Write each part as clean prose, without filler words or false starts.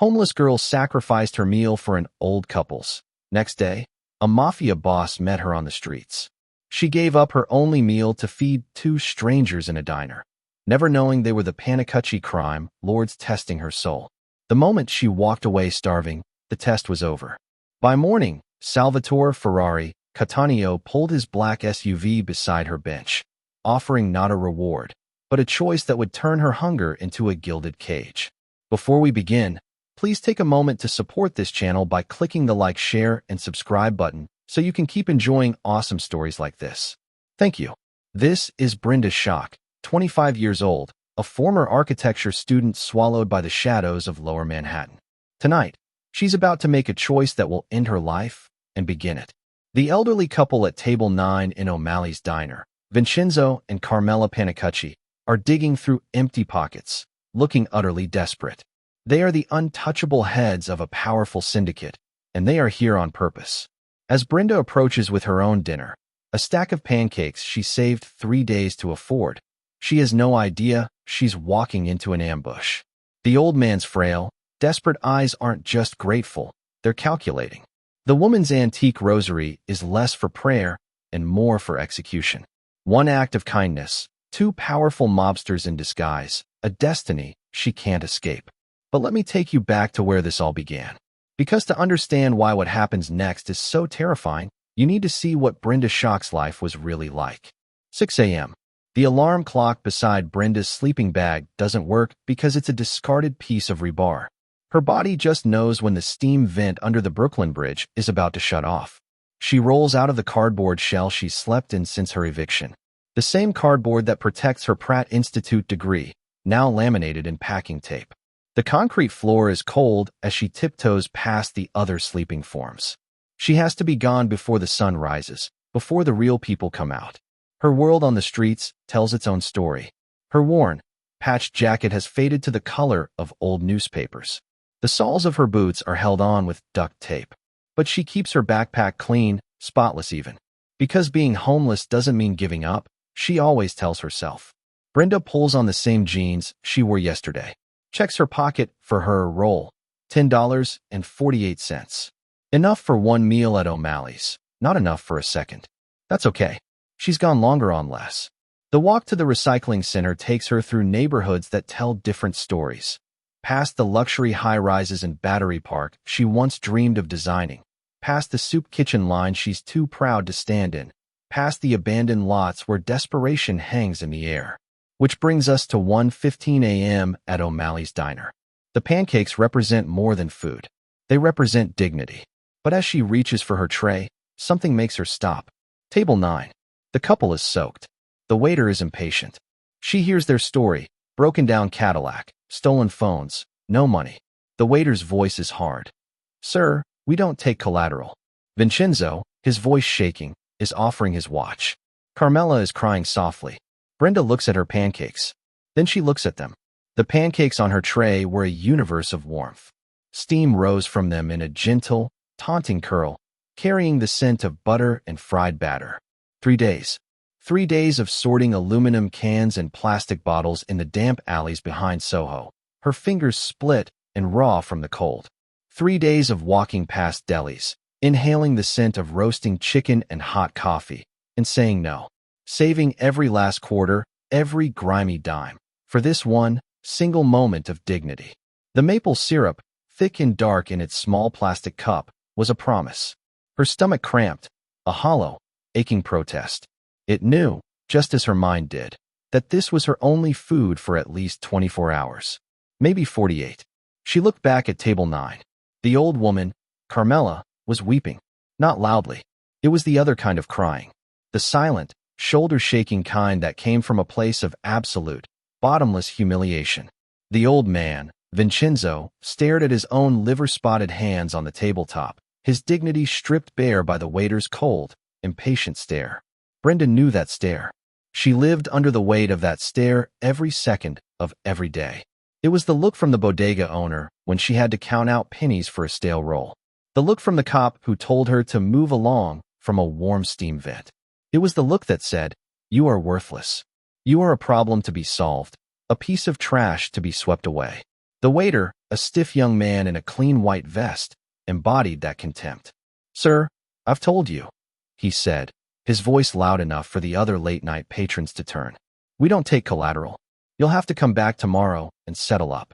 Homeless girl sacrificed her meal for an old couple's. Next day, a mafia boss met her on the streets. She gave up her only meal to feed two strangers in a diner, never knowing they were the Panicucci crime lords testing her soul. The moment she walked away starving, the test was over. By morning, Salvatore Ferrari Cattaneo pulled his black SUV beside her bench, offering not a reward, but a choice that would turn her hunger into a gilded cage. Before we begin, please take a moment to support this channel by clicking the like, share, and subscribe button so you can keep enjoying awesome stories like this. Thank you. This is Brenda Schock, 25 years old, a former architecture student swallowed by the shadows of Lower Manhattan. Tonight, she's about to make a choice that will end her life and begin it. The elderly couple at Table 9 in O'Malley's diner, Vincenzo and Carmela Panicucci, are digging through empty pockets, looking utterly desperate. They are the untouchable heads of a powerful syndicate, and they are here on purpose. As Brenda approaches with her own dinner, a stack of pancakes she saved 3 days to afford, she has no idea she's walking into an ambush. The old man's frail, desperate eyes aren't just grateful, they're calculating. The woman's antique rosary is less for prayer and more for execution. One act of kindness, two powerful mobsters in disguise, a destiny she can't escape. But let me take you back to where this all began. Because to understand why what happens next is so terrifying, you need to see what Brenda Schock's life was really like. 6 a.m. The alarm clock beside Brenda's sleeping bag doesn't work because it's a discarded piece of rebar. Her body just knows when the steam vent under the Brooklyn Bridge is about to shut off. She rolls out of the cardboard shell she's slept in since her eviction. The same cardboard that protects her Pratt Institute degree, now laminated in packing tape. The concrete floor is cold as she tiptoes past the other sleeping forms. She has to be gone before the sun rises, before the real people come out. Her world on the streets tells its own story. Her worn, patched jacket has faded to the color of old newspapers. The soles of her boots are held on with duct tape. But she keeps her backpack clean, spotless even. Because being homeless doesn't mean giving up, she always tells herself. Brenda pulls on the same jeans she wore yesterday. Checks her pocket for her roll. $10.48. Enough for one meal at O'Malley's. Not enough for a second. That's okay. She's gone longer on less. The walk to the recycling center takes her through neighborhoods that tell different stories. Past the luxury high-rises in Battery Park she once dreamed of designing. Past the soup kitchen line she's too proud to stand in. Past the abandoned lots where desperation hangs in the air. Which brings us to 1:15 a.m. at O'Malley's diner. The pancakes represent more than food. They represent dignity. But as she reaches for her tray, something makes her stop. Table 9. The couple is soaked. The waiter is impatient. She hears their story, broken down Cadillac, stolen phones, no money. The waiter's voice is hard. Sir, we don't take collateral. Vincenzo, his voice shaking, is offering his watch. Carmela is crying softly. Brenda looks at her pancakes. Then she looks at them. The pancakes on her tray were a universe of warmth. Steam rose from them in a gentle, taunting curl, carrying the scent of butter and fried batter. 3 days. 3 days of sorting aluminum cans and plastic bottles in the damp alleys behind Soho, her fingers split and raw from the cold. 3 days of walking past delis, inhaling the scent of roasting chicken and hot coffee, and saying no. Saving every last quarter, every grimy dime, for this one single moment of dignity. The maple syrup, thick and dark in its small plastic cup, was a promise. Her stomach cramped, a hollow, aching protest. It knew, just as her mind did, that this was her only food for at least 24 hours. Maybe 48. She looked back at Table 9. The old woman, Carmela, was weeping. Not loudly. It was the other kind of crying. The silent, shoulder-shaking kind that came from a place of absolute, bottomless humiliation. The old man, Vincenzo, stared at his own liver-spotted hands on the tabletop, his dignity stripped bare by the waiter's cold, impatient stare. Brenda knew that stare. She lived under the weight of that stare every second of every day. It was the look from the bodega owner when she had to count out pennies for a stale roll. The look from the cop who told her to move along from a warm steam vent. It was the look that said, "You are worthless. You are a problem to be solved, a piece of trash to be swept away." The waiter, A stiff young man in a clean white vest embodied that contempt. "Sir, I've told you," he said, his voice loud enough for the other late-night patrons to turn. "We don't take collateral. You'll have to come back tomorrow and settle up."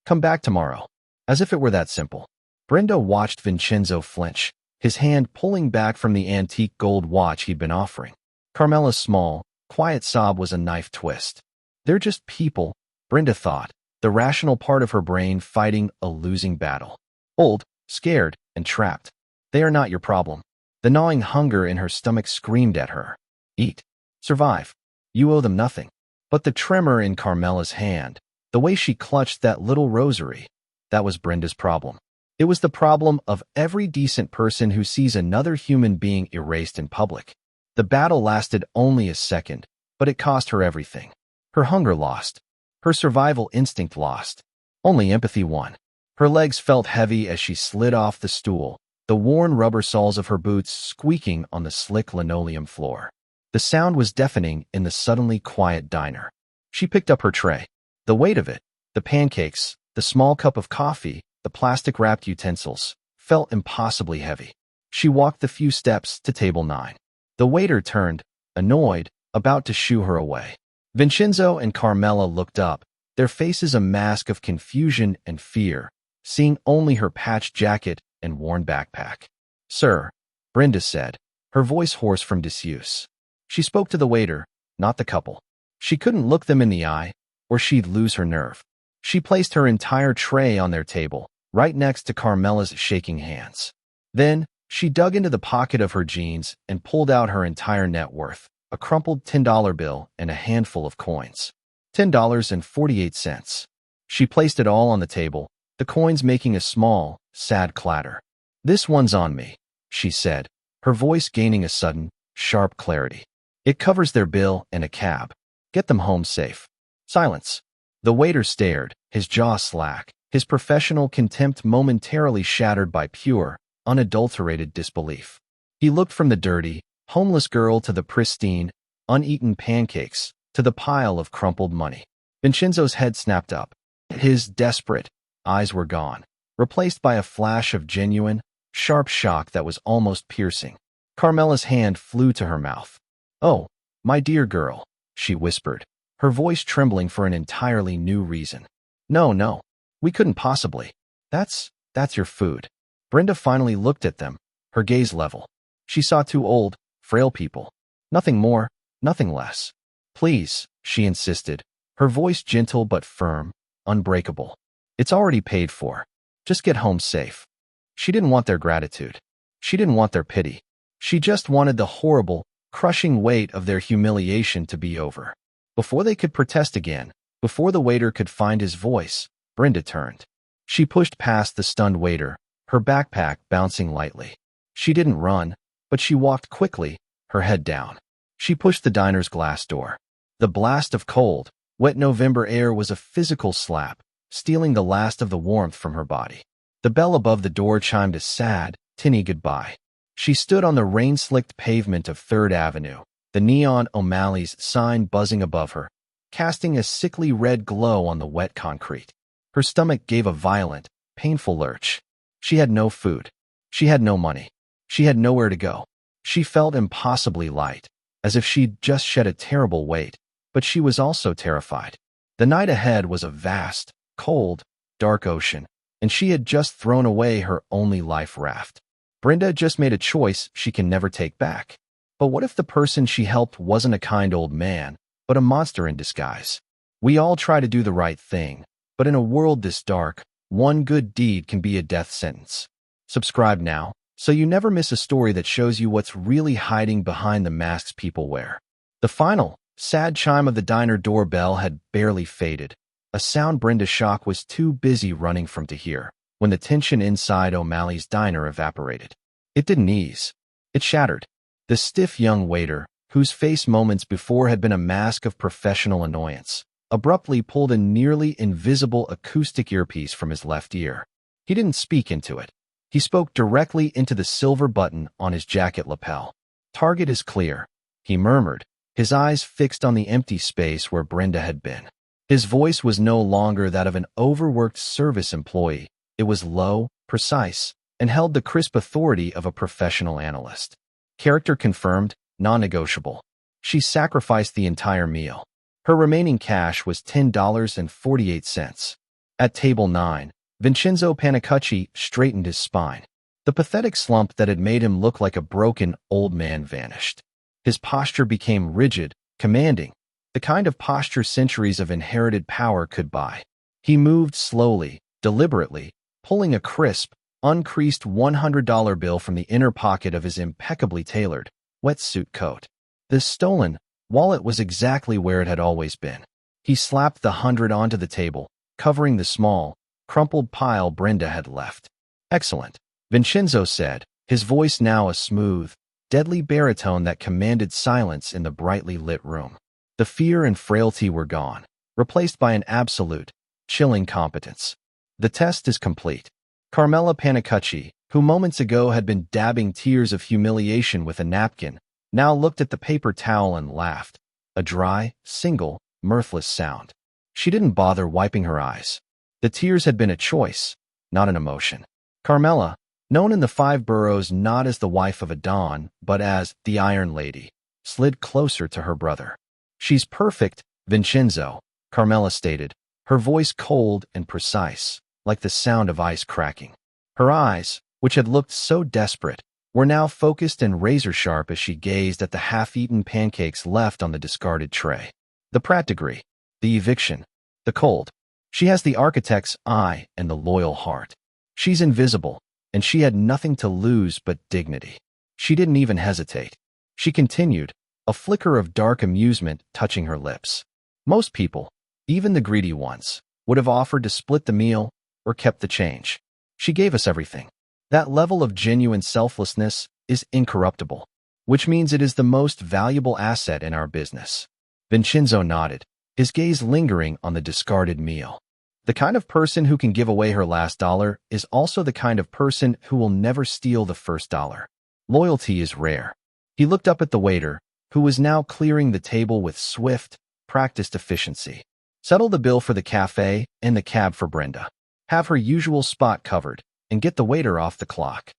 Come back tomorrow. As if it were that simple. Brenda watched Vincenzo flinch, his hand pulling back from the antique gold watch he'd been offering. Carmela's small, quiet sob was a knife twist. They're just people, Brenda thought, the rational part of her brain fighting a losing battle. Old, scared, and trapped. They are not your problem. The gnawing hunger in her stomach screamed at her. Eat. Survive. You owe them nothing. But the tremor in Carmela's hand, the way she clutched that little rosary, that was Brenda's problem. It was the problem of every decent person who sees another human being erased in public. The battle lasted only a second, but it cost her everything. Her hunger lost. Her survival instinct lost. Only empathy won. Her legs felt heavy as she slid off the stool, the worn rubber soles of her boots squeaking on the slick linoleum floor. The sound was deafening in the suddenly quiet diner. She picked up her tray. The weight of it, the pancakes, the small cup of coffee, the plastic-wrapped utensils, felt impossibly heavy. She walked the few steps to table 9. The waiter turned, annoyed, about to shoo her away. Vincenzo and Carmela looked up, their faces a mask of confusion and fear, seeing only her patched jacket and worn backpack. "Sir," Brenda said, her voice hoarse from disuse. She spoke to the waiter, not the couple. She couldn't look them in the eye, or she'd lose her nerve. She placed her entire tray on their table, right next to Carmela's shaking hands. Then, she dug into the pocket of her jeans and pulled out her entire net worth, a crumpled $10 bill and a handful of coins. $10.48. She placed it all on the table, the coins making a small, sad clatter. "This one's on me," she said, her voice gaining a sudden, sharp clarity. "It covers their bill and a cab. Get them home safe." Silence. The waiter stared, his jaw slack, his professional contempt momentarily shattered by pure, unadulterated disbelief. He looked from the dirty, homeless girl to the pristine, uneaten pancakes, to the pile of crumpled money. Vincenzo's head snapped up. His desperate eyes were gone, replaced by a flash of genuine, sharp shock that was almost piercing. Carmela's hand flew to her mouth. "Oh, my dear girl," she whispered, her voice trembling for an entirely new reason. No, we couldn't possibly. That's your food." Brenda finally looked at them, her gaze level. She saw 2 old, frail people. Nothing more, nothing less. "Please," she insisted, her voice gentle but firm, unbreakable. "It's already paid for. Just get home safe." She didn't want their gratitude. She didn't want their pity. She just wanted the horrible, crushing weight of their humiliation to be over. Before they could protest again, before the waiter could find his voice, Brenda turned. She pushed past the stunned waiter, her backpack bouncing lightly. She didn't run, but she walked quickly, her head down. She pushed the diner's glass door. The blast of cold, wet November air was a physical slap, stealing the last of the warmth from her body. The bell above the door chimed a sad, tinny goodbye. She stood on the rain-slicked pavement of 3rd Avenue, the neon O'Malley's sign buzzing above her, casting a sickly red glow on the wet concrete. Her stomach gave a violent, painful lurch. She had no food. She had no money. She had nowhere to go. She felt impossibly light, as if she'd just shed a terrible weight, but she was also terrified. The night ahead was a vast, cold, dark ocean, and she had just thrown away her only life raft. Brenda just made a choice she can never take back. But what if the person she helped wasn't a kind old man, but a monster in disguise? We all try to do the right thing, but in a world this dark, one good deed can be a death sentence. Subscribe now, so you never miss a story that shows you what's really hiding behind the masks people wear. The final, sad chime of the diner doorbell had barely faded, a sound Brenda Shock was too busy running from to hear, when the tension inside O'Malley's diner evaporated. It didn't ease. It shattered. The stiff young waiter, whose face moments before had been a mask of professional annoyance, abruptly pulled a nearly invisible acoustic earpiece from his left ear. He didn't speak into it. He spoke directly into the silver button on his jacket lapel. "Target is clear," he murmured, his eyes fixed on the empty space where Brenda had been. His voice was no longer that of an overworked service employee. It was low, precise, and held the crisp authority of a professional analyst. Character confirmed, non-negotiable. She sacrificed the entire meal. Her remaining cash was $10.48. At table 9, Vincenzo Panicucci straightened his spine. The pathetic slump that had made him look like a broken old man vanished. His posture became rigid, commanding, the kind of posture centuries of inherited power could buy. He moved slowly, deliberately, pulling a crisp, uncreased $100 bill from the inner pocket of his impeccably tailored wetsuit coat. This stolen wallet was exactly where it had always been. He slapped the 100 onto the table, covering the small, crumpled pile Brenda had left. "Excellent," Vincenzo said, his voice now a smooth, deadly baritone that commanded silence in the brightly lit room. The fear and frailty were gone, replaced by an absolute, chilling competence. "The test is complete." Carmela Panicucci, who moments ago had been dabbing tears of humiliation with a napkin, now looked at the paper towel and laughed, a dry, single, mirthless sound. She didn't bother wiping her eyes. The tears had been a choice, not an emotion. Carmela, known in the 5 boroughs not as the wife of a Don, but as the Iron Lady, slid closer to her brother. "She's perfect, Vincenzo," Carmela stated, her voice cold and precise, like the sound of ice cracking. Her eyes, which had looked so desperate, were now focused and razor-sharp as she gazed at the half-eaten pancakes left on the discarded tray. The Pratt degree, the eviction, the cold. She has the architect's eye and the loyal heart. She's invisible, and she had nothing to lose but dignity. She didn't even hesitate. She continued, a flicker of dark amusement touching her lips. Most people, even the greedy ones, would have offered to split the meal or kept the change. She gave us everything. That level of genuine selflessness is incorruptible, which means it is the most valuable asset in our business. Vincenzo nodded, his gaze lingering on the discarded meal. The kind of person who can give away her last dollar is also the kind of person who will never steal the first dollar. Loyalty is rare. He looked up at the waiter, who was now clearing the table with swift, practiced efficiency. "Settle the bill for the cafe and the cab for Brenda. Have her usual spot covered, and get the waiter off the clock."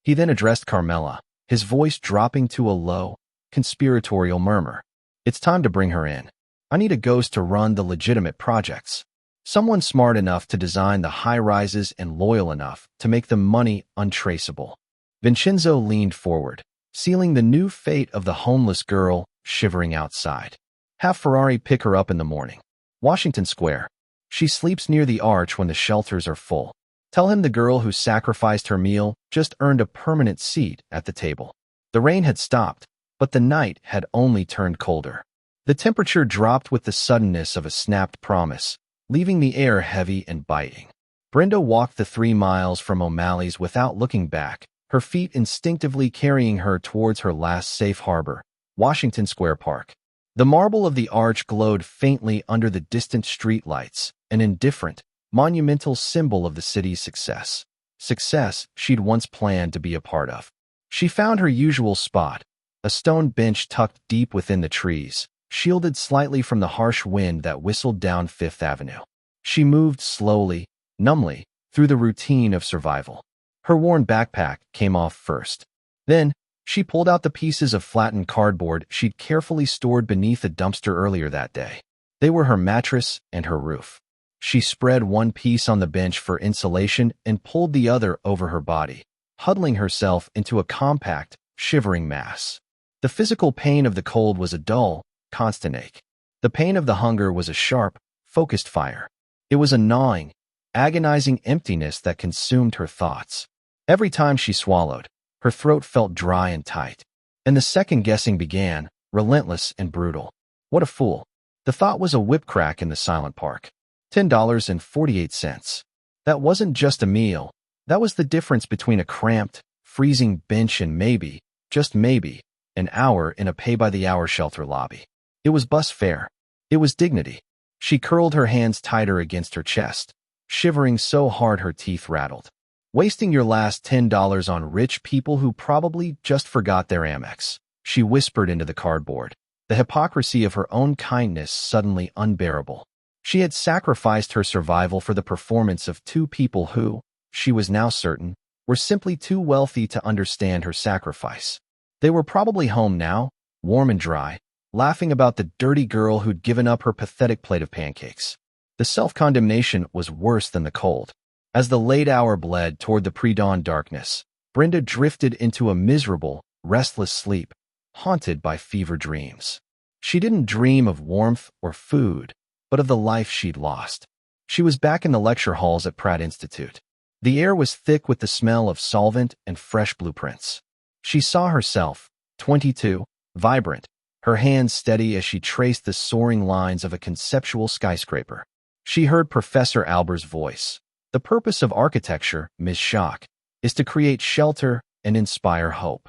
He then addressed Carmela, his voice dropping to a low, conspiratorial murmur. "It's time to bring her in. I need a ghost to run the legitimate projects. Someone smart enough to design the high-rises and loyal enough to make the money untraceable." Vincenzo leaned forward, sealing the new fate of the homeless girl shivering outside. "Have Ferrari pick her up in the morning. Washington Square. She sleeps near the arch when the shelters are full. Tell him the girl who sacrificed her meal just earned a permanent seat at the table." The rain had stopped, but the night had only turned colder. The temperature dropped with the suddenness of a snapped promise, leaving the air heavy and biting. Brenda walked the 3 miles from O'Malley's without looking back, her feet instinctively carrying her towards her last safe harbor, Washington Square Park. The marble of the arch glowed faintly under the distant street lights, an indifferent, monumental symbol of the city's success. Success she'd once planned to be a part of. She found her usual spot, a stone bench tucked deep within the trees, shielded slightly from the harsh wind that whistled down Fifth Avenue. She moved slowly, numbly, through the routine of survival. Her worn backpack came off first. Then, she pulled out the pieces of flattened cardboard she'd carefully stored beneath a dumpster earlier that day. They were her mattress and her roof. She spread one piece on the bench for insulation and pulled the other over her body, huddling herself into a compact, shivering mass. The physical pain of the cold was a dull, constant ache. The pain of the hunger was a sharp, focused fire. It was a gnawing, agonizing emptiness that consumed her thoughts. Every time she swallowed, her throat felt dry and tight. And the second guessing began, relentless and brutal. What a fool. The thought was a whip crack in the silent park. $10.48. That wasn't just a meal. That was the difference between a cramped, freezing bench and maybe, just maybe, an hour in a pay-by-the-hour shelter lobby. It was bus fare. It was dignity. She curled her hands tighter against her chest, shivering so hard her teeth rattled. Wasting your last $10 on rich people who probably just forgot their Amex, she whispered into the cardboard, the hypocrisy of her own kindness suddenly unbearable. She had sacrificed her survival for the performance of two people who, she was now certain, were simply too wealthy to understand her sacrifice. They were probably home now, warm and dry, laughing about the dirty girl who'd given up her pathetic plate of pancakes. The self-condemnation was worse than the cold. As the late hour bled toward the pre-dawn darkness, Brenda drifted into a miserable, restless sleep, haunted by fever dreams. She didn't dream of warmth or food, but of the life she'd lost. She was back in the lecture halls at Pratt Institute. The air was thick with the smell of solvent and fresh blueprints. She saw herself, 22, vibrant, her hands steady as she traced the soaring lines of a conceptual skyscraper. She heard Professor Alber's voice. The purpose of architecture, Ms. Schock, is to create shelter and inspire hope.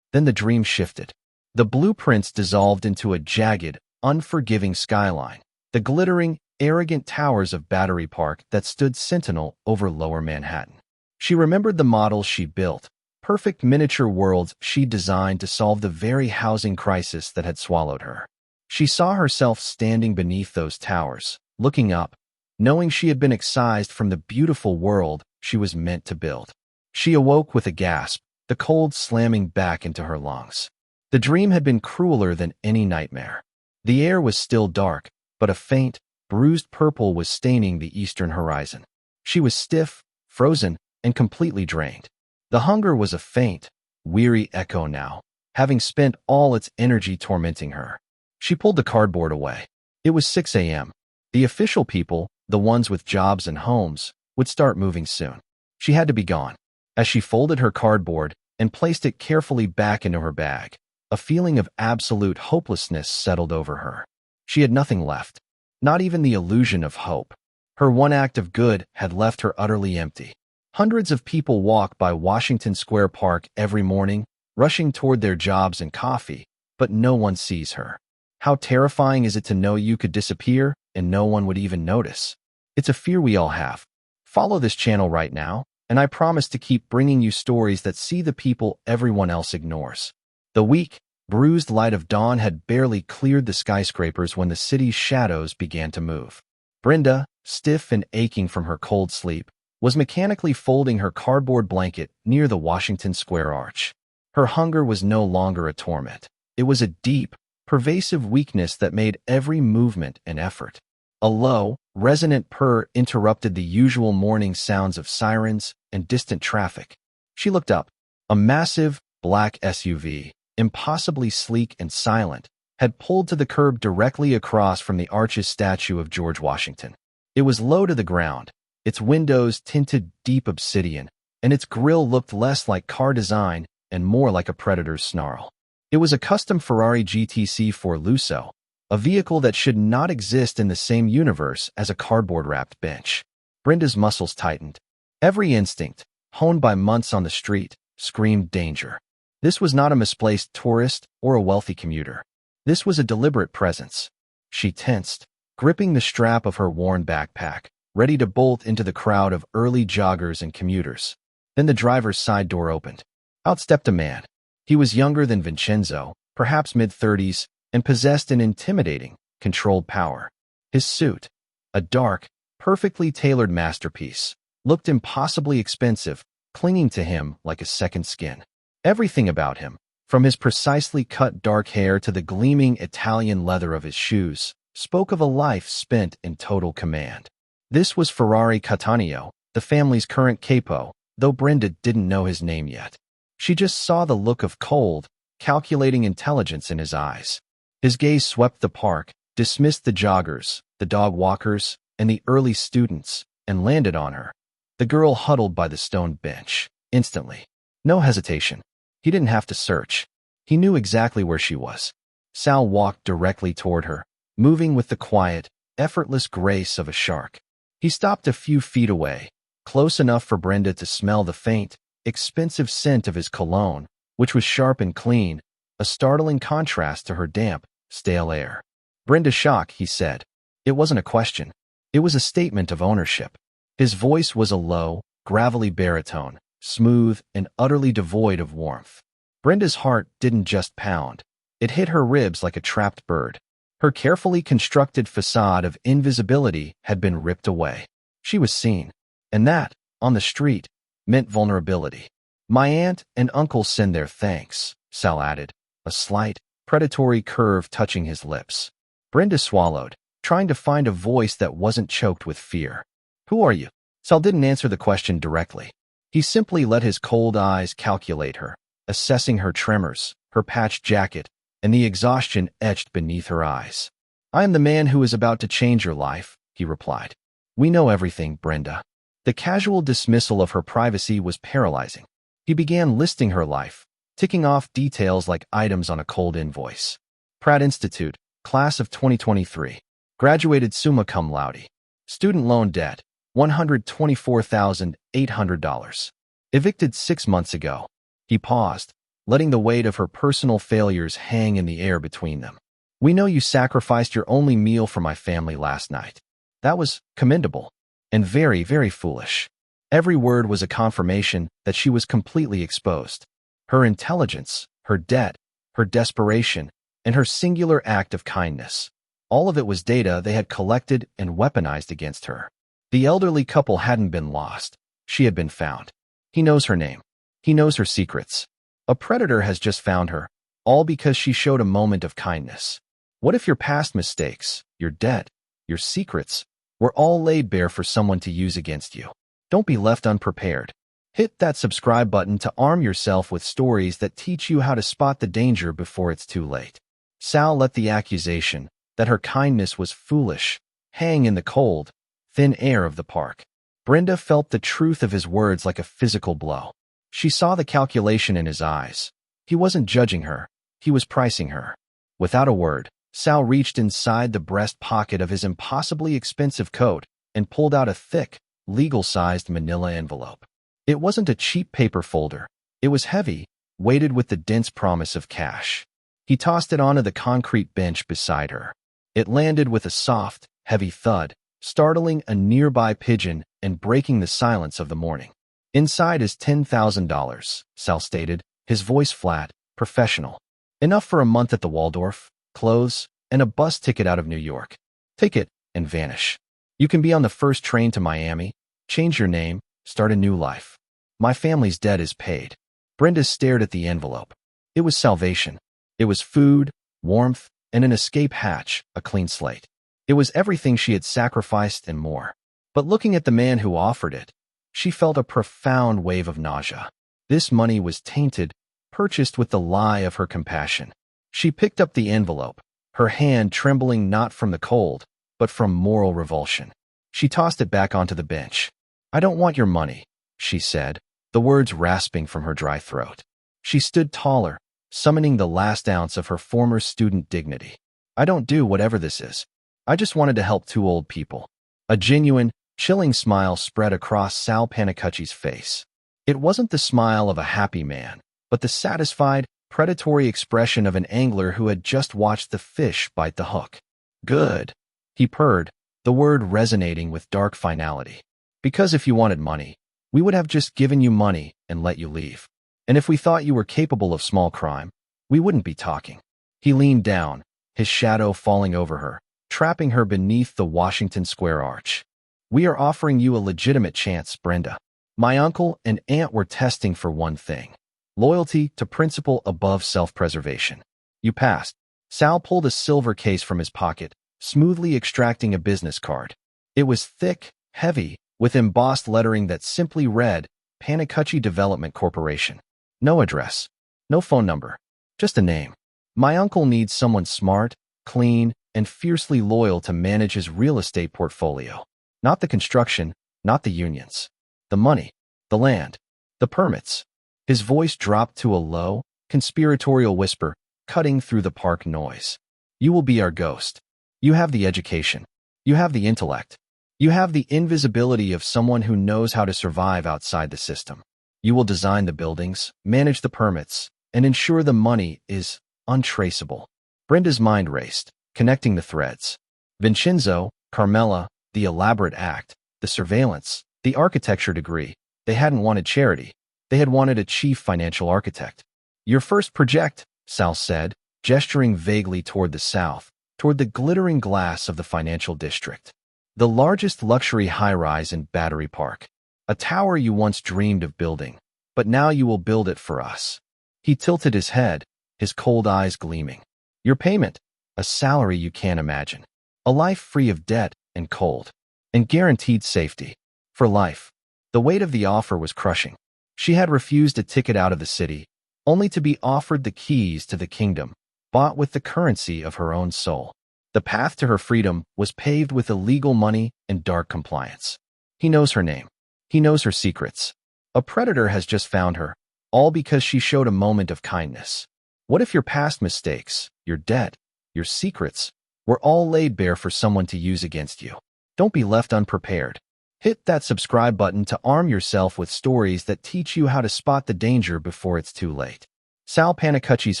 Then the dream shifted. The blueprints dissolved into a jagged, unforgiving skyline, the glittering, arrogant towers of Battery Park that stood sentinel over Lower Manhattan. She remembered the models she built, perfect miniature worlds she'd designed to solve the very housing crisis that had swallowed her. She saw herself standing beneath those towers, looking up, knowing she had been excised from the beautiful world she was meant to build. She awoke with a gasp, the cold slamming back into her lungs. The dream had been crueler than any nightmare. The air was still dark, but a faint, bruised purple was staining the eastern horizon. She was stiff, frozen, and completely drained. The hunger was a faint, weary echo now, having spent all its energy tormenting her. She pulled the cardboard away. It was 6 a.m. The official people, the ones with jobs and homes, would start moving soon. She had to be gone. As she folded her cardboard and placed it carefully back into her bag, a feeling of absolute hopelessness settled over her. She had nothing left, not even the illusion of hope. Her one act of good had left her utterly empty. Hundreds of people walk by Washington Square Park every morning, rushing toward their jobs and coffee, but no one sees her. How terrifying is it to know you could disappear and no one would even notice? It's a fear we all have. Follow this channel right now, and I promise to keep bringing you stories that see the people everyone else ignores. The weak, bruised light of dawn had barely cleared the skyscrapers when the city's shadows began to move. Brenda, stiff and aching from her cold sleep, was mechanically folding her cardboard blanket near the Washington Square arch. Her hunger was no longer a torment. It was a deep, pervasive weakness that made every movement an effort. A low, resonant purr interrupted the usual morning sounds of sirens and distant traffic. She looked up. A massive, black SUV, impossibly sleek and silent, had pulled to the curb directly across from the arch's statue of George Washington. It was low to the ground, its windows tinted deep obsidian, and its grille looked less like car design and more like a predator's snarl. It was a custom Ferrari GTC for Lusso, a vehicle that should not exist in the same universe as a cardboard-wrapped bench. Brenda's muscles tightened. Every instinct, honed by months on the street, screamed danger. This was not a misplaced tourist or a wealthy commuter. This was a deliberate presence. She tensed, gripping the strap of her worn backpack, ready to bolt into the crowd of early joggers and commuters. Then the driver's side door opened. Out stepped a man. He was younger than Vincenzo, perhaps mid-30s, and possessed an intimidating, controlled power. His suit, a dark, perfectly tailored masterpiece, looked impossibly expensive, clinging to him like a second skin. Everything about him, from his precisely cut dark hair to the gleaming Italian leather of his shoes, spoke of a life spent in total command. This was Ferrari Cattaneo, the family's current capo, though Brenda didn't know his name yet. She just saw the look of cold, calculating intelligence in his eyes. His gaze swept the park, dismissed the joggers, the dog walkers, and the early students, and landed on her, the girl huddled by the stone bench, instantly. No hesitation. He didn't have to search. He knew exactly where she was. Sal walked directly toward her, moving with the quiet, effortless grace of a shark. He stopped a few feet away, close enough for Brenda to smell the faint, expensive scent of his cologne, which was sharp and clean, a startling contrast to her damp, stale air. "Brenda Schock," he said. It wasn't a question. It was a statement of ownership. His voice was a low, gravelly baritone, smooth and utterly devoid of warmth. Brenda's heart didn't just pound. It hit her ribs like a trapped bird. Her carefully constructed facade of invisibility had been ripped away. She was seen, and that, on the street, meant vulnerability. My aunt and uncle send their thanks, Sal added, a slight, predatory curve touching his lips. Brenda swallowed, trying to find a voice that wasn't choked with fear. Who are you? Sal didn't answer the question directly. He simply let his cold eyes calculate her, assessing her tremors, her patched jacket, and the exhaustion etched beneath her eyes. I am the man who is about to change your life, he replied. We know everything, Brenda. The casual dismissal of her privacy was paralyzing. He began listing her life, ticking off details like items on a cold invoice. Pratt Institute, class of 2023. Graduated summa cum laude. Student loan debt, $124,800. Evicted 6 months ago. He paused, letting the weight of her personal failures hang in the air between them. We know you sacrificed your only meal for my family last night. That was commendable and very, very foolish. Every word was a confirmation that she was completely exposed. Her intelligence, her debt, her desperation, and her singular act of kindness. All of it was data they had collected and weaponized against her. The elderly couple hadn't been lost. She had been found. He knows her name. He knows her secrets. A predator has just found her, all because she showed a moment of kindness. What if your past mistakes, your debt, your secrets, were all laid bare for someone to use against you? Don't be left unprepared. Hit that subscribe button to arm yourself with stories that teach you how to spot the danger before it's too late. Sal let the accusation that her kindness was foolish hang in the cold, thin air of the park. Brenda felt the truth of his words like a physical blow. She saw the calculation in his eyes. He wasn't judging her. He was pricing her. Without a word, Sal reached inside the breast pocket of his impossibly expensive coat and pulled out a thick, legal-sized manila envelope. It wasn't a cheap paper folder. It was heavy, weighted with the dense promise of cash. He tossed it onto the concrete bench beside her. It landed with a soft, heavy thud, startling a nearby pigeon and breaking the silence of the morning. Inside is $10,000, Sal stated, his voice flat, professional. Enough for a month at the Waldorf, clothes, and a bus ticket out of New York. Take it and vanish. You can be on the first train to Miami, change your name, start a new life. My family's debt is paid. Brenda stared at the envelope. It was salvation. It was food, warmth, and an escape hatch, a clean slate. It was everything she had sacrificed and more. But looking at the man who offered it, she felt a profound wave of nausea. This money was tainted, purchased with the lie of her compassion. She picked up the envelope, her hand trembling not from the cold, but from moral revulsion. She tossed it back onto the bench. I don't want your money, she said, the words rasping from her dry throat. She stood taller, summoning the last ounce of her former student dignity. I don't do whatever this is. I just wanted to help 2 old people. A genuine, chilling smile spread across Sal Panicucci's face. It wasn't the smile of a happy man, but the satisfied, predatory expression of an angler who had just watched the fish bite the hook. Good, he purred, the word resonating with dark finality. Because if you wanted money, we would have just given you money and let you leave. And if we thought you were capable of small crime, we wouldn't be talking. He leaned down, his shadow falling over her, trapping her beneath the Washington Square arch. We are offering you a legitimate chance, Brenda. My uncle and aunt were testing for one thing: loyalty to principle above self-preservation. You passed. Sal pulled a silver case from his pocket, smoothly extracting a business card. It was thick, heavy, with embossed lettering that simply read, Panicucci Development Corporation. No address, no phone number, just a name. My uncle needs someone smart, clean, and fiercely loyal to manage his real estate portfolio. Not the construction, not the unions. The money, the land, the permits. His voice dropped to a low, conspiratorial whisper, cutting through the park noise. You will be our ghost. You have the education. You have the intellect. You have the invisibility of someone who knows how to survive outside the system. You will design the buildings, manage the permits, and ensure the money is untraceable. Brenda's mind raced, connecting the threads. Vincenzo, Carmela, the elaborate act, the surveillance, the architecture degree. They hadn't wanted charity. They had wanted a chief financial architect. Your first project, Sal said, gesturing vaguely toward the south, toward the glittering glass of the financial district. The largest luxury high-rise in Battery Park. A tower you once dreamed of building, but now you will build it for us. He tilted his head, his cold eyes gleaming. Your payment, a salary you can't imagine. A life free of debt and cold. And guaranteed safety. For life. The weight of the offer was crushing. She had refused a ticket out of the city, only to be offered the keys to the kingdom, bought with the currency of her own soul. The path to her freedom was paved with illegal money and dark compliance. He knows her name. He knows her secrets. A predator has just found her, all because she showed a moment of kindness. What if your past mistakes, your debt, your secrets, were all laid bare for someone to use against you? Don't be left unprepared. Hit that subscribe button to arm yourself with stories that teach you how to spot the danger before it's too late. Sal Panicucci's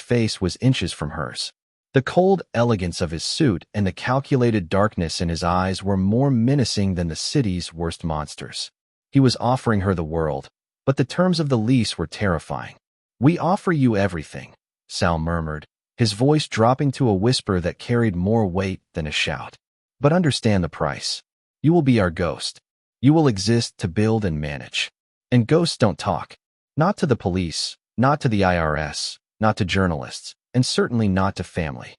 face was inches from hers. The cold elegance of his suit and the calculated darkness in his eyes were more menacing than the city's worst monsters. He was offering her the world, but the terms of the lease were terrifying. We offer you everything, Sal murmured, his voice dropping to a whisper that carried more weight than a shout. But understand the price. You will be our ghost. You will exist to build and manage. And ghosts don't talk. Not to the police, not to the IRS, not to journalists, and certainly not to family.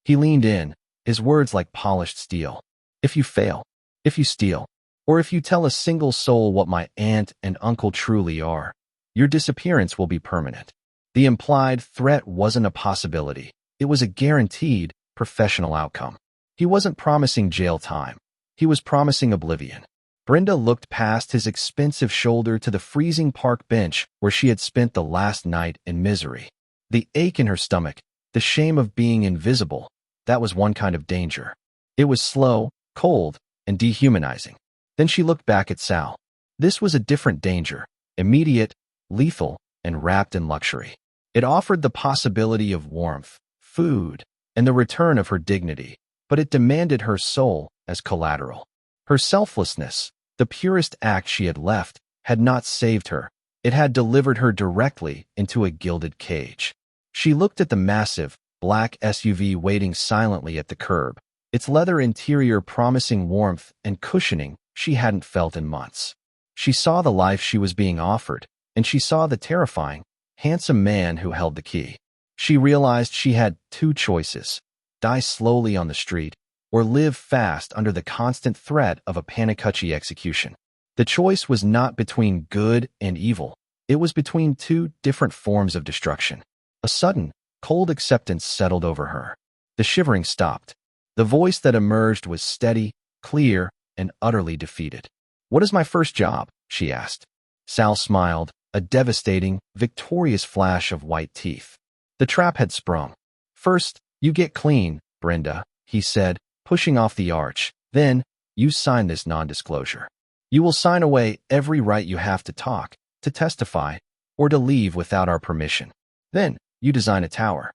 He leaned in, his words like polished steel. If you fail, if you steal, or if you tell a single soul what my aunt and uncle truly are, your disappearance will be permanent. The implied threat wasn't a possibility. It was a guaranteed, professional outcome. He wasn't promising jail time. He was promising oblivion. Brenda looked past his expensive shoulder to the freezing park bench where she had spent the last night in misery. The ache in her stomach, the shame of being invisible, that was one kind of danger. It was slow, cold, and dehumanizing. Then she looked back at Sal. This was a different danger, immediate, lethal, and wrapped in luxury. It offered the possibility of warmth, food, and the return of her dignity, but it demanded her soul as collateral. Her selflessness, the purest act she had left, had not saved her. It had delivered her directly into a gilded cage. She looked at the massive, black SUV waiting silently at the curb, its leather interior promising warmth and cushioning she hadn't felt in months. She saw the life she was being offered, and she saw the terrifying, handsome man who held the key. She realized she had two choices: die slowly on the street, or live fast under the constant threat of a Panicucci execution. The choice was not between good and evil. It was between two different forms of destruction. A sudden, cold acceptance settled over her. The shivering stopped. The voice that emerged was steady, clear, and utterly defeated. "What is my first job?" she asked. Sal smiled, a devastating, victorious flash of white teeth. The trap had sprung. "First, you get clean, Brenda," he said, pushing off the arch. "Then, you sign this non-disclosure. You will sign away every right you have to talk, to testify, or to leave without our permission. Then, you design a tower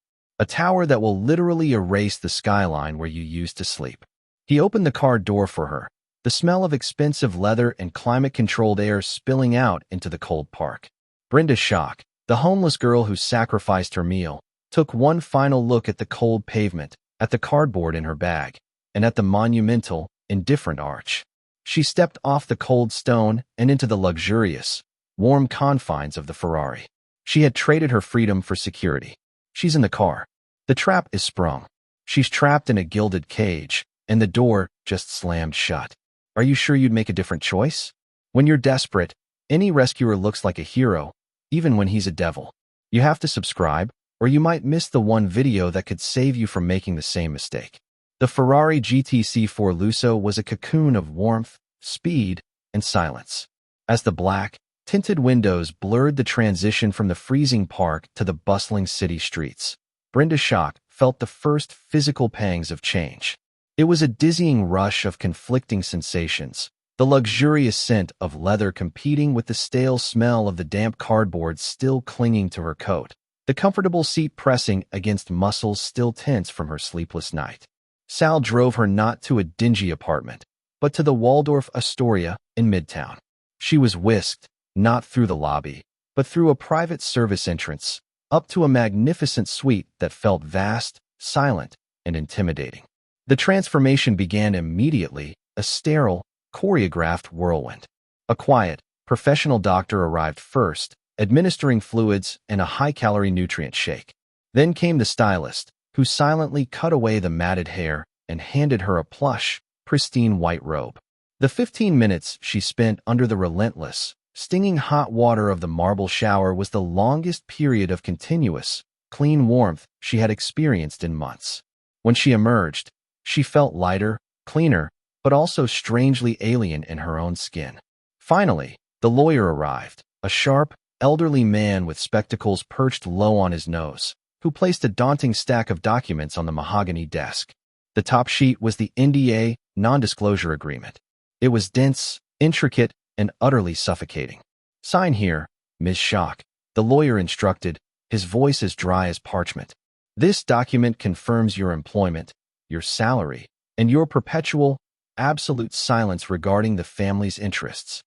that will literally erase the skyline where you used to sleep." He opened the car door for her, the smell of expensive leather and climate-controlled air spilling out into the cold park. Brenda's shock, the homeless girl who sacrificed her meal, took one final look at the cold pavement, at the cardboard in her bag, and at the monumental, indifferent arch. She stepped off the cold stone and into the luxurious, warm confines of the Ferrari. She had traded her freedom for security. She's in the car. The trap is sprung. She's trapped in a gilded cage, and the door just slammed shut. Are you sure you'd make a different choice? When you're desperate, any rescuer looks like a hero, even when he's a devil. You have to subscribe, or you might miss the one video that could save you from making the same mistake. The Ferrari GTC4 Lusso was a cocoon of warmth, speed, and silence. As the black, tinted windows blurred the transition from the freezing park to the bustling city streets, Brenda Schock felt the first physical pangs of change. It was a dizzying rush of conflicting sensations, the luxurious scent of leather competing with the stale smell of the damp cardboard still clinging to her coat, the comfortable seat pressing against muscles still tense from her sleepless night. Sal drove her not to a dingy apartment, but to the Waldorf Astoria in Midtown. She was whisked, not through the lobby, but through a private service entrance, up to a magnificent suite that felt vast, silent, and intimidating. The transformation began immediately, a sterile, choreographed whirlwind. A quiet, professional doctor arrived first, administering fluids and a high-calorie nutrient shake. Then came the stylist, who silently cut away the matted hair and handed her a plush, pristine white robe. The 15 minutes she spent under the relentless, stinging hot water of the marble shower was the longest period of continuous, clean warmth she had experienced in months. When she emerged, she felt lighter, cleaner, but also strangely alien in her own skin. Finally, the lawyer arrived, a sharp, elderly man with spectacles perched low on his nose, who placed a daunting stack of documents on the mahogany desk. The top sheet was the NDA, non-disclosure agreement. It was dense, intricate, and utterly suffocating. "Sign here, Ms. Shock," the lawyer instructed, his voice as dry as parchment. "This document confirms your employment, your salary, and your perpetual, absolute silence regarding the family's interests."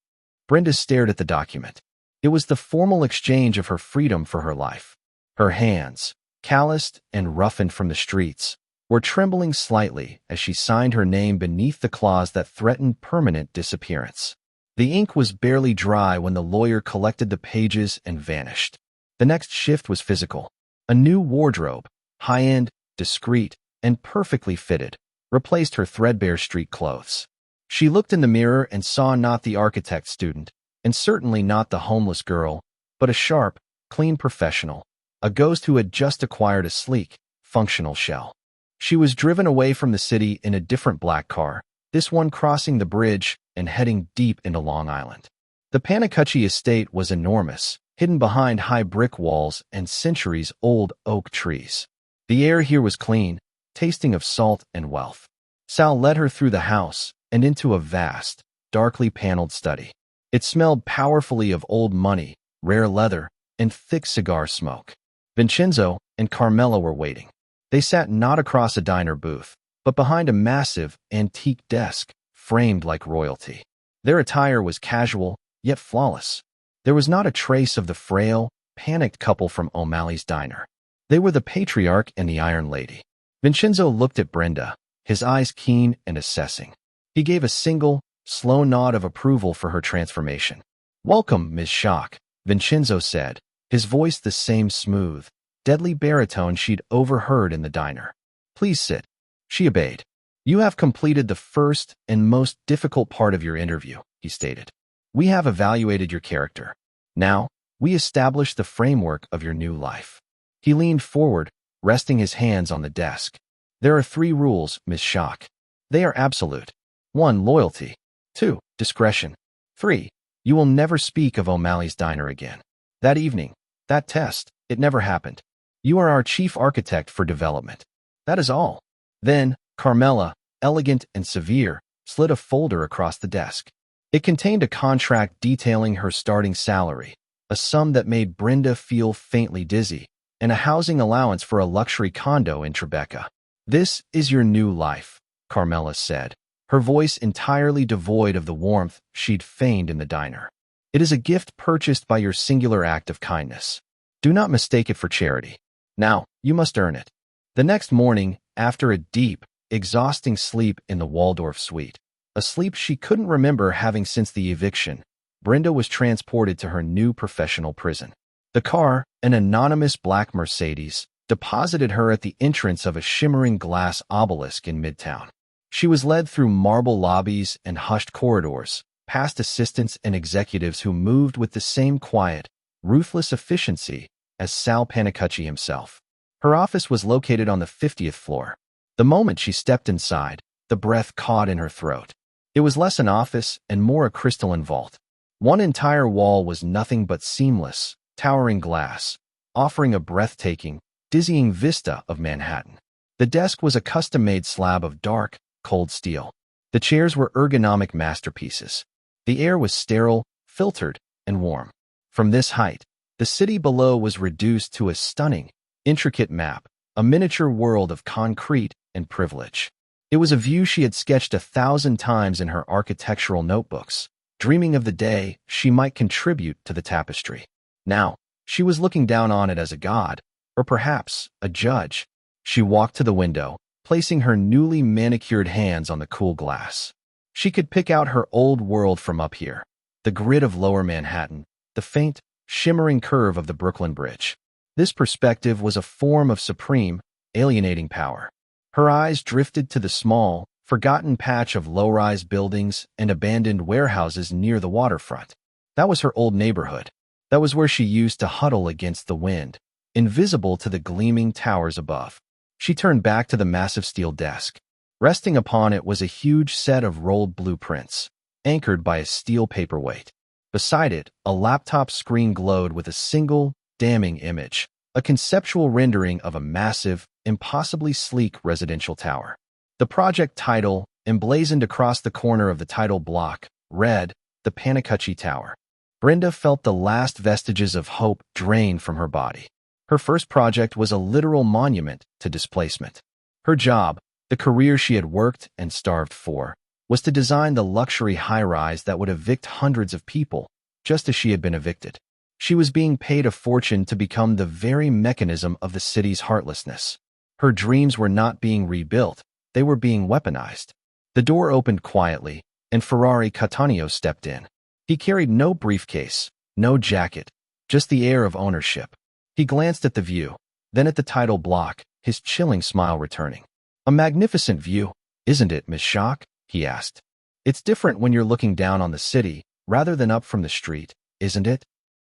Brenda stared at the document. It was the formal exchange of her freedom for her life. Her hands, calloused and roughened from the streets, were trembling slightly as she signed her name beneath the clause that threatened permanent disappearance. The ink was barely dry when the lawyer collected the pages and vanished. The next shift was physical. A new wardrobe, high-end, discreet, and perfectly fitted, replaced her threadbare street clothes. She looked in the mirror and saw not the architect student, and certainly not the homeless girl, but a sharp, clean professional, a ghost who had just acquired a sleek, functional shell. She was driven away from the city in a different black car, this one crossing the bridge and heading deep into Long Island. The Panicucci estate was enormous, hidden behind high brick walls and centuries-old oak trees. The air here was clean, tasting of salt and wealth. Sal led her through the house and into a vast, darkly paneled study. It smelled powerfully of old money, rare leather, and thick cigar smoke. Vincenzo and Carmela were waiting. They sat not across a diner booth, but behind a massive, antique desk, framed like royalty. Their attire was casual, yet flawless. There was not a trace of the frail, panicked couple from O'Malley's diner. They were the patriarch and the Iron Lady. Vincenzo looked at Brenda, his eyes keen and assessing. He gave a single, slow nod of approval for her transformation. "Welcome, Ms. Shock," Vincenzo said, his voice the same smooth, deadly baritone she'd overheard in the diner. "Please sit." She obeyed. "You have completed the first and most difficult part of your interview," he stated. "We have evaluated your character. Now, we establish the framework of your new life." He leaned forward, resting his hands on the desk. "There are 3 rules, Ms. Shock. They are absolute. 1. Loyalty. 2. Discretion. 3. You will never speak of O'Malley's diner again. That evening, that test, it never happened. You are our chief architect for development. That is all." Then, Carmela, elegant and severe, slid a folder across the desk. It contained a contract detailing her starting salary, a sum that made Brenda feel faintly dizzy, and a housing allowance for a luxury condo in Tribeca. "This is your new life," Carmela said, her voice entirely devoid of the warmth she'd feigned in the diner. "It is a gift purchased by your singular act of kindness. Do not mistake it for charity. Now, you must earn it." The next morning, after a deep, exhausting sleep in the Waldorf suite, a sleep she couldn't remember having since the eviction, Brenda was transported to her new professional prison. The car, an anonymous black Mercedes, deposited her at the entrance of a shimmering glass obelisk in Midtown. She was led through marble lobbies and hushed corridors, past assistants and executives who moved with the same quiet, ruthless efficiency as Sal Panicucci himself. Her office was located on the 50th floor. The moment she stepped inside, the breath caught in her throat. It was less an office and more a crystalline vault. One entire wall was nothing but seamless, towering glass, offering a breathtaking, dizzying vista of Manhattan. The desk was a custom-made slab of dark, cold steel. The chairs were ergonomic masterpieces. The air was sterile, filtered, and warm. From this height, the city below was reduced to a stunning, intricate map, a miniature world of concrete and privilege. It was a view she had sketched 1,000 times in her architectural notebooks, dreaming of the day she might contribute to the tapestry. Now, she was looking down on it as a god, or perhaps a judge. She walked to the window, placing her newly manicured hands on the cool glass. She could pick out her old world from up here. The grid of lower Manhattan, the faint, shimmering curve of the Brooklyn Bridge. This perspective was a form of supreme, alienating power. Her eyes drifted to the small, forgotten patch of low-rise buildings and abandoned warehouses near the waterfront. That was her old neighborhood. That was where she used to huddle against the wind, invisible to the gleaming towers above. She turned back to the massive steel desk. Resting upon it was a huge set of rolled blueprints, anchored by a steel paperweight. Beside it, a laptop screen glowed with a single, damning image, a conceptual rendering of a massive, impossibly sleek residential tower. The project title, emblazoned across the corner of the title block, read, "The Panacucci Tower." Brenda felt the last vestiges of hope drain from her body. Her first project was a literal monument to displacement. Her job, the career she had worked and starved for, was to design the luxury high-rise that would evict hundreds of people, just as she had been evicted. She was being paid a fortune to become the very mechanism of the city's heartlessness. Her dreams were not being rebuilt, they were being weaponized. The door opened quietly, and Ferrari Cattaneo stepped in. He carried no briefcase, no jacket, just the air of ownership. He glanced at the view, then at the title block, his chilling smile returning. "A magnificent view, isn't it, Miss Schock?" he asked. "It's different when you're looking down on the city, rather than up from the street, isn't it?"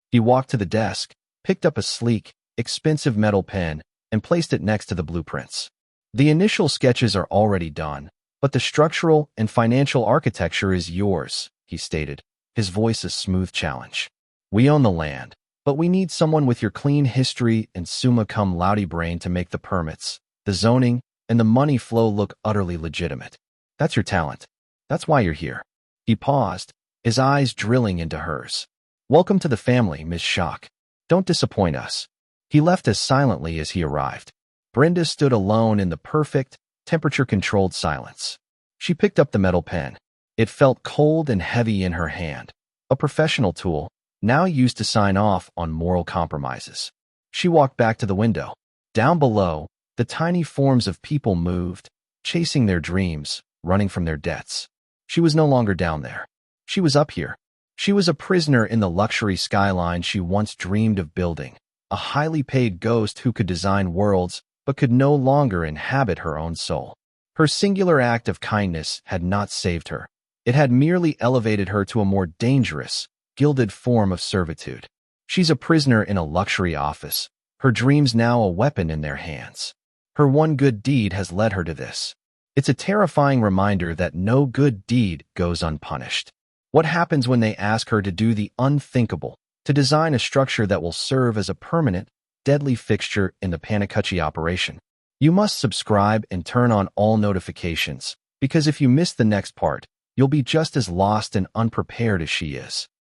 He walked to the desk, picked up a sleek, expensive metal pen, and placed it next to the blueprints. "The initial sketches are already done, but the structural and financial architecture is yours," he stated, his voice a smooth challenge. "We own the land, but we need someone with your clean history and summa cum laude brain to make the permits, the zoning, and the money flow look utterly legitimate. That's your talent. That's why you're here." He paused, his eyes drilling into hers. "Welcome to the family, Miss Schock. Don't disappoint us." He left as silently as he arrived. Brenda stood alone in the perfect, temperature-controlled silence. She picked up the metal pen. It felt cold and heavy in her hand, a professional tool, now used to sign off on moral compromises. She walked back to the window. Down below, the tiny forms of people moved, chasing their dreams, running from their debts. She was no longer down there. She was up here. She was a prisoner in the luxury skyline she once dreamed of building, a highly paid ghost who could design worlds but could no longer inhabit her own soul. Her singular act of kindness had not saved her. It had merely elevated her to a more dangerous, gilded form of servitude. She's a prisoner in a luxury office, her dreams now a weapon in their hands. Her one good deed has led her to this. It's a terrifying reminder that no good deed goes unpunished. What happens when they ask her to do the unthinkable, to design a structure that will serve as a permanent, deadly fixture in the Panacucci operation? You must subscribe and turn on all notifications, because if you miss the next part, you'll be just as lost and unprepared as she is.